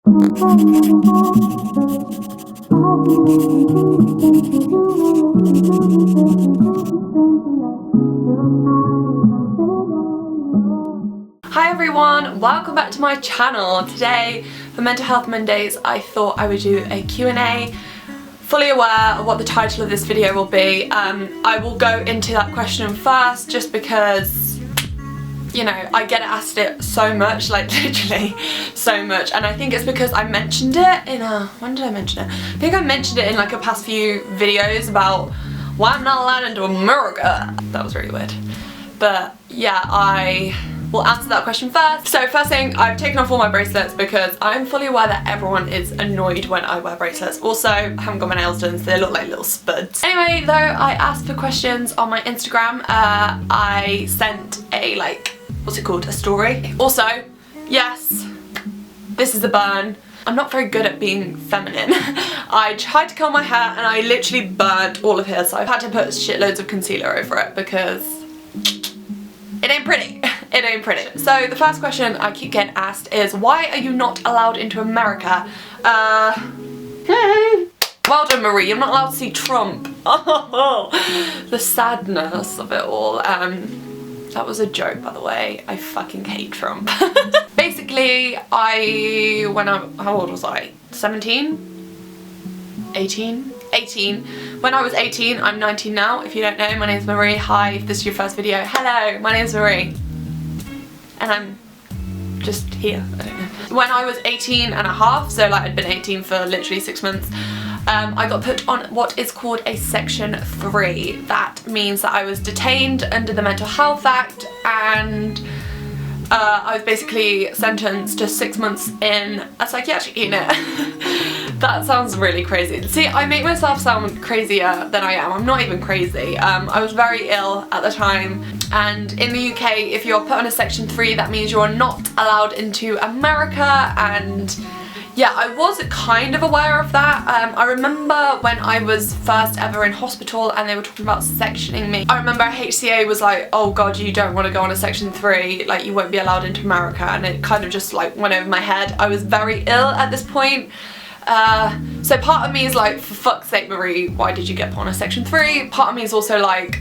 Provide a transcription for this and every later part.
Hi everyone, welcome back to my channel. Today for Mental Health Mondays I thought I would do a Q&A. Fully aware of what the title of this video will be. I will go into that question first just because, you know, I get asked it so much, like literally so much, and I think it's because I mentioned it in a, when did I mention it? I think I mentioned it in like a past few videos about why I'm not allowed into America. That was really weird. But yeah, I will answer that question first. So first thing, I've taken off all my bracelets because I'm fully aware that everyone is annoyed when I wear bracelets. Also, I haven't got my nails done, so they look like little spuds. Anyway, though, I asked for questions on my Instagram. I sent a, like, what's it called, a story. Also, yes, this is a burn. I'm not very good at being feminine. I tried to curl my hair and I literally burnt all of here, so I've had to put shitloads of concealer over it because it ain't pretty. It ain't pretty. So the first question I keep getting asked is, why are you not allowed into America? Well done, Marie, you're not allowed to see Trump. Oh, the sadness of it all. That was a joke, by the way. I fucking hate Trump. Basically, how old was I? 17? 18? 18. When I was 18, I'm 19 now. If you don't know, my name's Marie. Hi, if this is your first video. Hello, my name's Marie. And I'm just here, I don't know. When I was 18 and a half, so like I'd been 18 for literally 6 months, I got put on what is called a Section 3. That means that I was detained under the Mental Health Act, and I was basically sentenced to 6 months in a psychiatric unit. That sounds really crazy. See, I make myself sound crazier than I am. I'm not even crazy. I was very ill at the time, and in the UK, if you're put on a Section 3, that means you're not allowed into America. And yeah, I was kind of aware of that. I remember when I was first ever in hospital and they were talking about sectioning me. I remember HCA was like, oh god, you don't want to go on a Section 3, like you won't be allowed into America, and it kind of just like went over my head. I was very ill at this point. So part of me is like, for fuck's sake, Marie, why did you get put on a Section 3? Part of me is also like,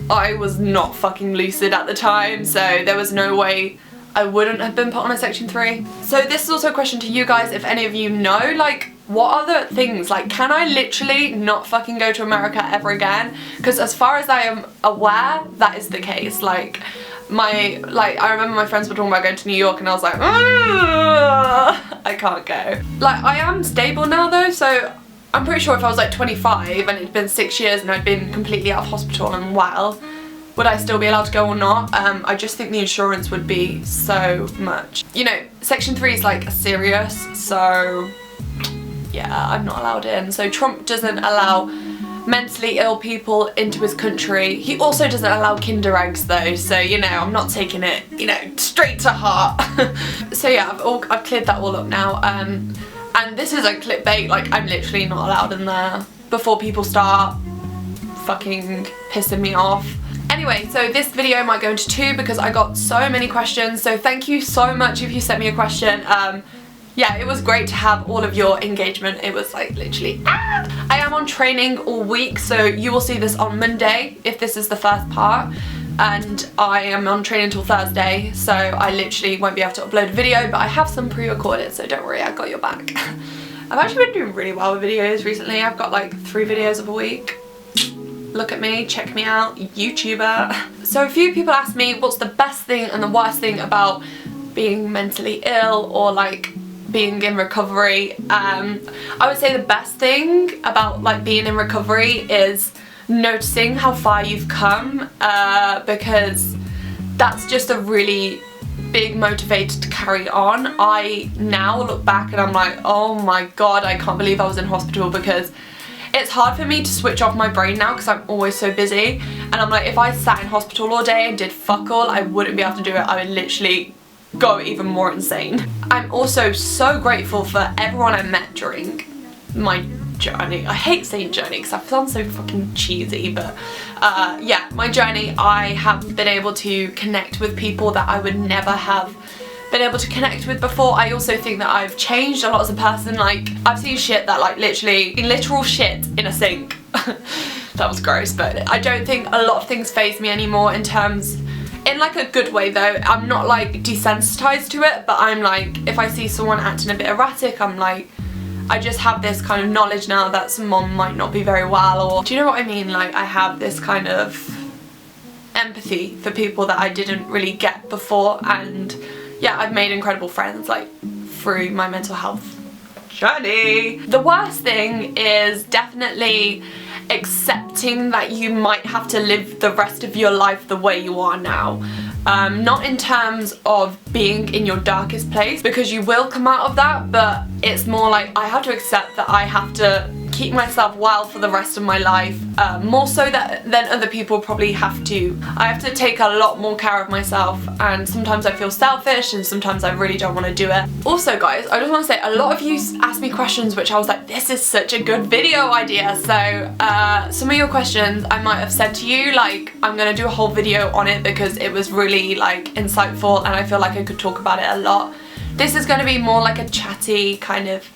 I was not fucking lucid at the time, so there was no way I wouldn't have been put on a Section 3. So this is also a question to you guys, if any of you know, like, what other things, like, can I literally not fucking go to America ever again? Because as far as I am aware, that is the case. Like, I remember my friends were talking about going to New York and I was like, I can't go. Like, I am stable now though, so I'm pretty sure if I was like 25 and it'd been 6 years and I'd been completely out of hospital and well, would I still be allowed to go or not? I just think the insurance would be so much. You know, Section 3 is like serious, so yeah, I'm not allowed in. So Trump doesn't allow mentally ill people into his country. He also doesn't allow Kinder eggs though, so you know, I'm not taking it, you know, straight to heart. So yeah, I've cleared that all up now. And this is like clickbait, like I'm literally not allowed in there before people start fucking pissing me off. Anyway, so this video might go into 2 because I got so many questions, so thank you so much if you sent me a question. Yeah, it was great to have all of your engagement. It was like literally, I am on training all week, so you will see this on Monday if this is the first part, and I am on training until Thursday, so I literally won't be able to upload a video, but I have some pre-recorded, so don't worry, I got your back. I've actually been doing really well with videos recently. I've got like 3 videos a week. Look at me, check me out, YouTuber. So a few people asked me what's the best thing and the worst thing about being mentally ill or like being in recovery. I would say the best thing about like being in recovery is noticing how far you've come, because that's just a really big motivator to carry on. I now look back and I'm like, oh my god, I can't believe I was in hospital, because it's hard for me to switch off my brain now because I'm always so busy, and I'm like, if I sat in hospital all day and did fuck all, I wouldn't be able to do it. I would literally go even more insane. I'm also so grateful for everyone I met during my journey. I hate saying journey because I sound so fucking cheesy, but yeah, my journey, I have been able to connect with people that I would never have been able to connect with before. I also think that I've changed a lot as a person. Like, I've seen shit that like literal shit in a sink. That was gross, but I don't think a lot of things faze me anymore in like a good way though. I'm not like desensitized to it, but I'm like, if I see someone acting a bit erratic, I'm like, I just have this kind of knowledge now that someone might not be very well, or do you know what I mean? Like, I have this kind of empathy for people that I didn't really get before, and yeah, I've made incredible friends like through my mental health journey. The worst thing is definitely accepting that you might have to live the rest of your life the way you are now. Not in terms of being in your darkest place, because you will come out of that, but it's more like I have to accept that I have to keep myself well for the rest of my life, more so than other people probably have to. I have to take a lot more care of myself, and sometimes I feel selfish and sometimes I really don't want to do it. Also guys, I just want to say, a lot of you asked me questions which I was like, this is such a good video idea. So some of your questions I might have said to you, like, I'm gonna do a whole video on it because it was really like insightful and I feel like I could talk about it a lot. This is going to be more like a chatty kind of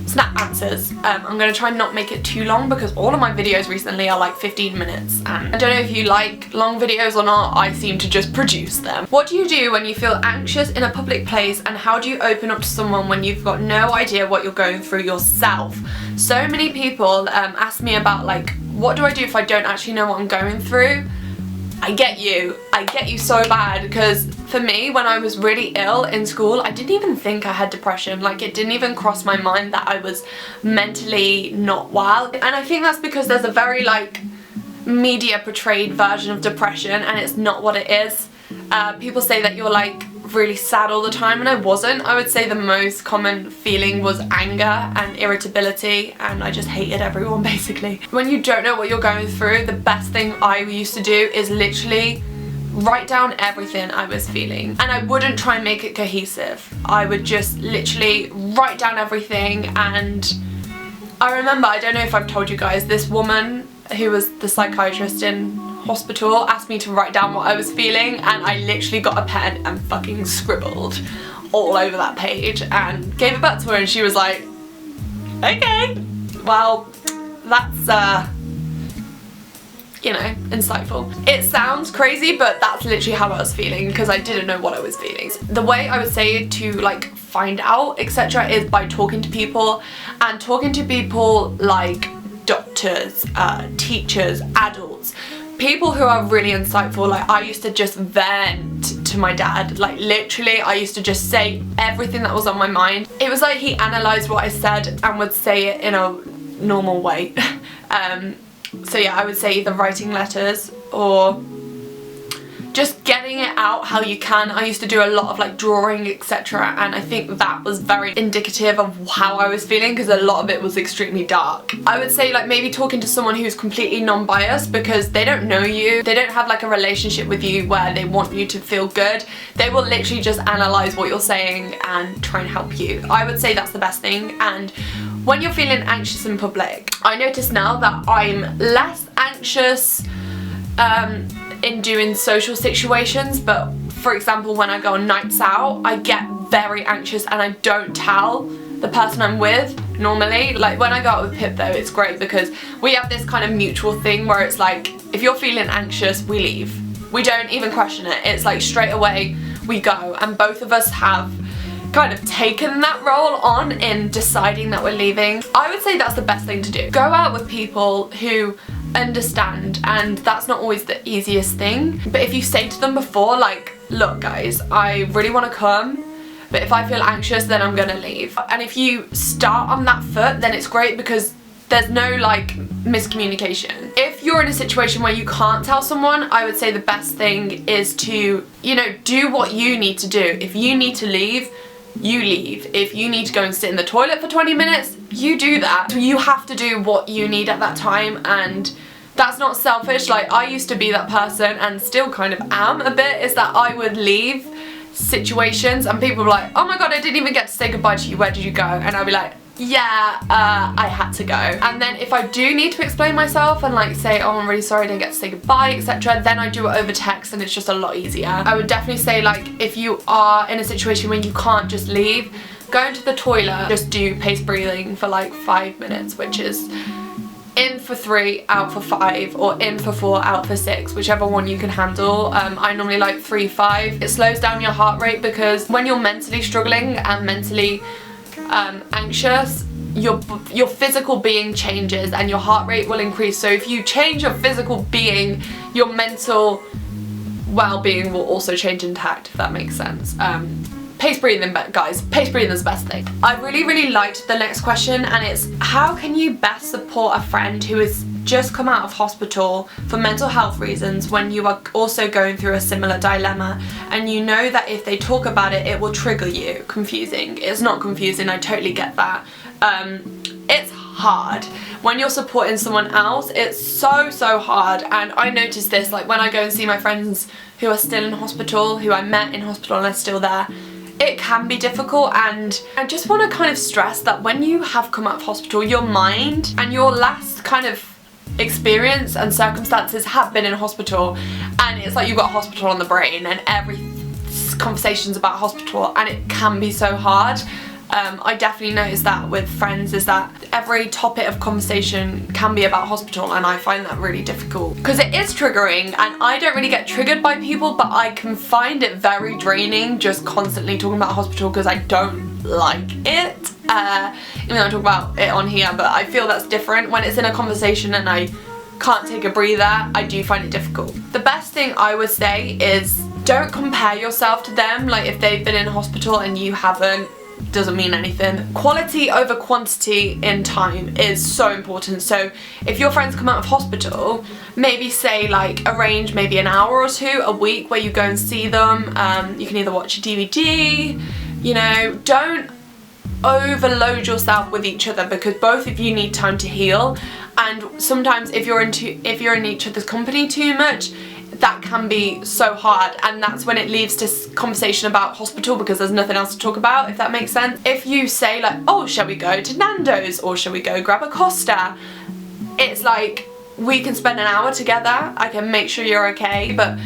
snap answers. I'm going to try and not make it too long because all of my videos recently are like 15 minutes, and I don't know if you like long videos or not, I seem to just produce them. What do you do when you feel anxious in a public place, and how do you open up to someone when you've got no idea what you're going through yourself? So many people ask me about like, what do I do if I don't actually know what I'm going through? I get you so bad, because for me, when I was really ill in school, I didn't even think I had depression. Like, it didn't even cross my mind that I was mentally not well. And I think that's because there's a very like media portrayed version of depression, and it's not what it is. People say that you're like really sad all the time, and I wasn't. I would say the most common feeling was anger and irritability, and I just hated everyone basically. When you don't know what you're going through, the best thing I used to do is literally write down everything I was feeling, and I wouldn't try and make it cohesive. I would just literally write down everything. And I remember, I don't know if I've told you guys, this woman who was the psychiatrist in hospital asked me to write down what I was feeling, and I literally got a pen and fucking scribbled all over that page and gave it back to her, and she was like, okay, well, that's you know, insightful. It sounds crazy, but that's literally how I was feeling, because I didn't know what I was feeling. The way I would say to like find out etc is by talking to people, and talking to people like doctors, teachers, adults, people who are really insightful. Like, I used to just vent to my dad, like literally I used to just say everything that was on my mind. It was like he analysed what I said and would say it in a normal way. So yeah, I would say either writing letters or just getting it out how you can. I used to do a lot of like drawing etc, and I think that was very indicative of how I was feeling, because a lot of it was extremely dark. I would say like maybe talking to someone who's completely non-biased, because they don't know you, they don't have like a relationship with you where they want you to feel good. They will literally just analyse what you're saying and try and help you. I would say that's the best thing. And when you're feeling anxious in public, I notice now that I'm less anxious in doing social situations, but for example when I go on nights out, I get very anxious and I don't tell the person I'm with normally. Like when I go out with Pip though, it's great because we have this kind of mutual thing where it's like, if you're feeling anxious, we leave. We don't even question it. It's like straight away we go, and both of us have kind of taken that role on in deciding that we're leaving. I would say that's the best thing to do. Go out with people who understand, and that's not always the easiest thing, but if you say to them before, like, look guys, I really want to come, but if I feel anxious then I'm gonna leave. And if you start on that foot, then it's great because there's no like miscommunication. If you're in a situation where you can't tell someone, I would say the best thing is to, you know, do what you need to do. If you need to leave, you leave. If you need to go and sit in the toilet for 20 minutes, you do that. You have to do what you need at that time, and that's not selfish. Like, I used to be that person, and still kind of am a bit, is that I would leave situations and people were like, oh my god, I didn't even get to say goodbye to you, where did you go? And I'd be like, yeah, I had to go. And then if I do need to explain myself and like say, oh, I'm really sorry I didn't get to say goodbye, etc., then I do it over text and it's just a lot easier. I would definitely say, like, if you are in a situation where you can't just leave, go into the toilet, just do paced breathing for like 5 minutes, which is in for 3, out for 5, or in for 4, out for 6, whichever one you can handle. I normally like 3, 5. It slows down your heart rate because when you're mentally struggling and mentally anxious, your physical being changes and your heart rate will increase. So if you change your physical being, your mental well-being will also change intact, if that makes sense. Pace breathing, guys, pace breathing is the best thing. I really liked the next question, and it's, how can you best support a friend who has just come out of hospital for mental health reasons when you are also going through a similar dilemma and you know that if they talk about it, it will trigger you? Confusing. It's not confusing, I totally get that. It's hard. When you're supporting someone else, it's so hard, and I notice this like when I go and see my friends who are still in hospital, who I met in hospital and are still there. It can be difficult, and I just want to kind of stress that when you have come out of hospital, your mind and your last kind of experience and circumstances have been in hospital, and it's like you've got hospital on the brain and every conversation's about hospital, and it can be so hard. I definitely noticed that with friends, is that every topic of conversation can be about hospital, and I find that really difficult because it is triggering, and I don't really get triggered by people, but I can find it very draining just constantly talking about hospital because I don't like it. Even though I talk about it on here, but I feel that's different when it's in a conversation and I can't take a breather. I do find it difficult. The best thing I would say is don't compare yourself to them. Like, if they've been in hospital and you haven't, doesn't mean anything. Quality over quantity in time is so important. So if your friends come out of hospital, maybe say like arrange maybe an hour or 2 a week where you go and see them. You can either watch a DVD, you know, don't overload yourself with each other because both of you need time to heal, and sometimes if you're in each other's company too much, that can be so hard, and that's when it leads to conversation about hospital because there's nothing else to talk about, if that makes sense. If you say like, oh, shall we go to Nando's or shall we go grab a Costa, it's like we can spend an hour together, I can make sure you're okay, but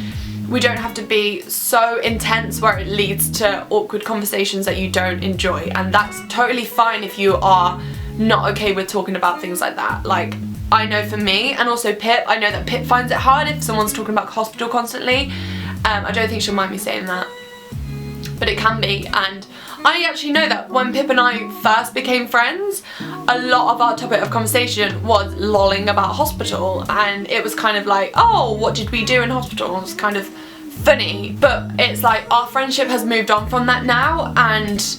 we don't have to be so intense where it leads to awkward conversations that you don't enjoy, and that's totally fine if you are not okay with talking about things like that. Like, I know for me, and also Pip, I know that Pip finds it hard if someone's talking about hospital constantly. I don't think she'll mind me saying that, but it can be. And I actually know that when Pip and I first became friends, a lot of our topic of conversation was lolling about hospital, and it was kind of like, oh, what did we do in hospital? It was kind of funny, but it's like our friendship has moved on from that now, and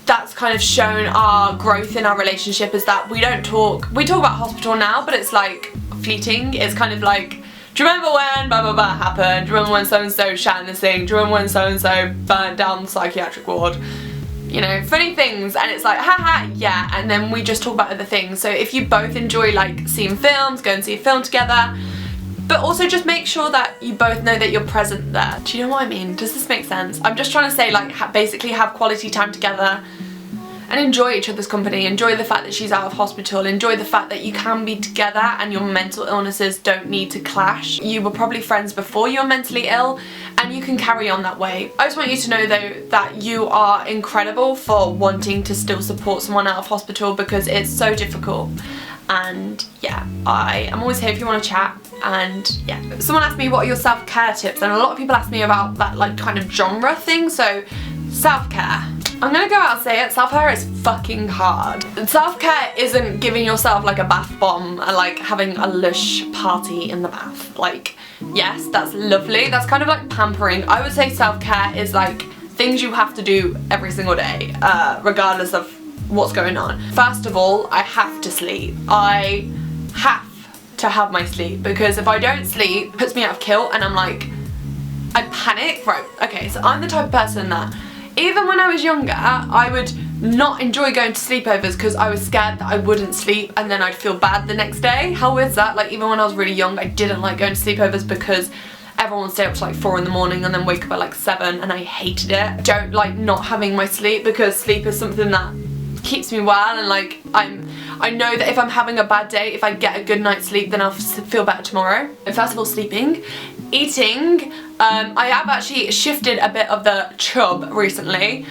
that's kind of shown our growth in our relationship, is that we talk about hospital now, but it's like fleeting. It's kind of like, do you remember when blah blah blah happened? Do you remember when so and so shat in the sink? Do you remember when so and so burnt down the psychiatric ward? You know, funny things, and it's like, haha, yeah, and then we just talk about other things. So if you both enjoy like seeing films, go and see a film together, but also just make sure that you both know that you're present there. Do you know what I mean? Does this make sense? I'm just trying to say, like, basically have quality time together and enjoy each other's company. Enjoy the fact that she's out of hospital. Enjoy the fact that you can be together and your mental illnesses don't need to clash. You were probably friends before you were mentally ill, and you can carry on that way. I just want you to know though that you are incredible for wanting to still support someone out of hospital because it's so difficult. And yeah, I am always here if you want to chat. And yeah, someone asked me what are your self-care tips, and a lot of people ask me about that like kind of genre thing. So self-care, I'm gonna go out and say it, self-care is fucking hard. Self-care isn't giving yourself like a bath bomb and like having a lush party in the bath. Like, yes, that's lovely, that's kind of like pampering. I would say self-care is like things you have to do every single day, regardless of what's going on. First of all, I have to sleep. I have to have my sleep, because if I don't sleep, it puts me out of kilt, and I'm like, I panic. Right, okay, so I'm the type of person that even when I was younger, I would not enjoy going to sleepovers because I was scared that I wouldn't sleep and then I'd feel bad the next day. How weird is that? Like, even when I was really young, I didn't like going to sleepovers because everyone would stay up to like 4 in the morning and then wake up at like 7, and I hated it. Don't like not having my sleep, because sleep is something that keeps me well, and like I know that if I'm having a bad day, if I get a good night's sleep, then I'll feel better tomorrow. First of all, sleeping. Eating, I have actually shifted a bit of the chub recently.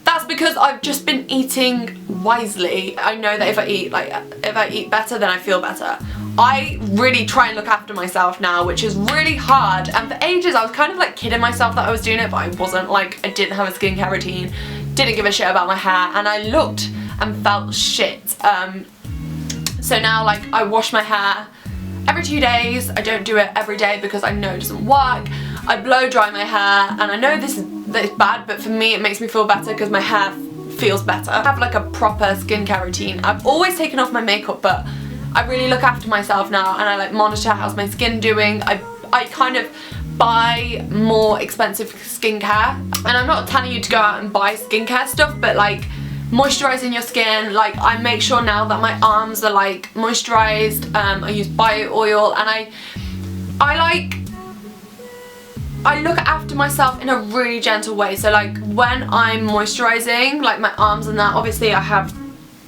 That's because I've just been eating wisely. I know that if I eat better, then I feel better. I really try and look after myself now, which is really hard, and for ages I was kind of like kidding myself that I was doing it, but I wasn't. Like, I didn't have a skincare routine, didn't give a shit about my hair, and I looked and felt shit. So now, like, I wash my hair every 2 days. I don't do it every day because I know it doesn't work. I blow dry my hair, and I know that it's bad, but for me it makes me feel better because my hair feels better. I have like a proper skincare routine. I've always taken off my makeup, but I really look after myself now, and I like monitor how's my skin doing. I kind of buy more expensive skincare, and I'm not telling you to go out and buy skincare stuff, but like moisturising your skin. Like, I make sure now that my arms are like moisturised. I use bio oil, and I look after myself in a really gentle way. So like when I'm moisturising like my arms and that, obviously I have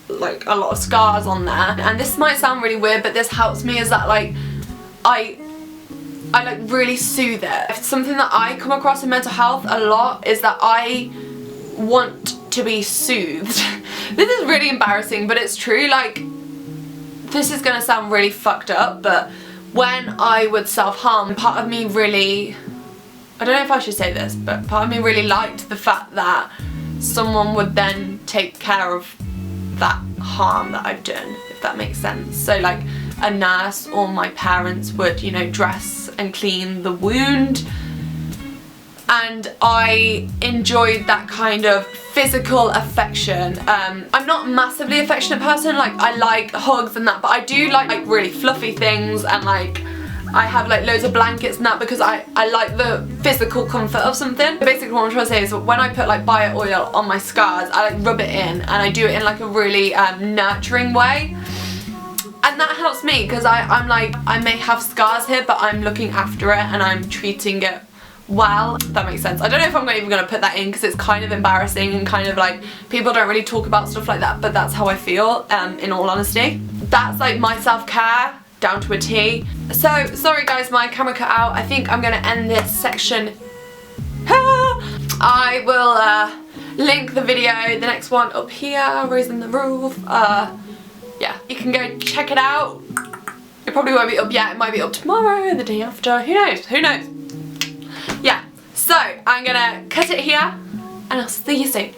like a lot of scars on there, and this might sound really weird, but this helps me, is that like I like really soothe it. Something that I come across in mental health a lot is that I want to be soothed. This is really embarrassing, but it's true. Like, this is gonna sound really fucked up, but when I would self-harm, part of me really, I don't know if I should say this, but part of me really liked the fact that someone would then take care of that harm that I've done, if that makes sense. So like a nurse or my parents would, you know, dress and clean the wound, and I enjoyed that kind of physical affection. I'm not a massively affectionate person, like I like hugs and that, but I do like really fluffy things, and like I have like loads of blankets and that because I like the physical comfort of something. Basically what I'm trying to say is that when I put like bio oil on my scars, I like rub it in, and I do it in like a really nurturing way. And that helps me because I'm like, I may have scars here, but I'm looking after it and I'm treating it well. That makes sense. I don't know if I'm even going to put that in because it's kind of embarrassing, and kind of like people don't really talk about stuff like that, but that's how I feel, in all honesty. That's like my self-care down to a T. So sorry guys, my camera cut out. I think I'm gonna end this section. I will link the video, the next one up here, raising the roof. Yeah, you can go check it out. It probably won't be up yet, it might be up tomorrow and the day after, who knows, who knows. Yeah, so I'm gonna cut it here, and I'll see you soon.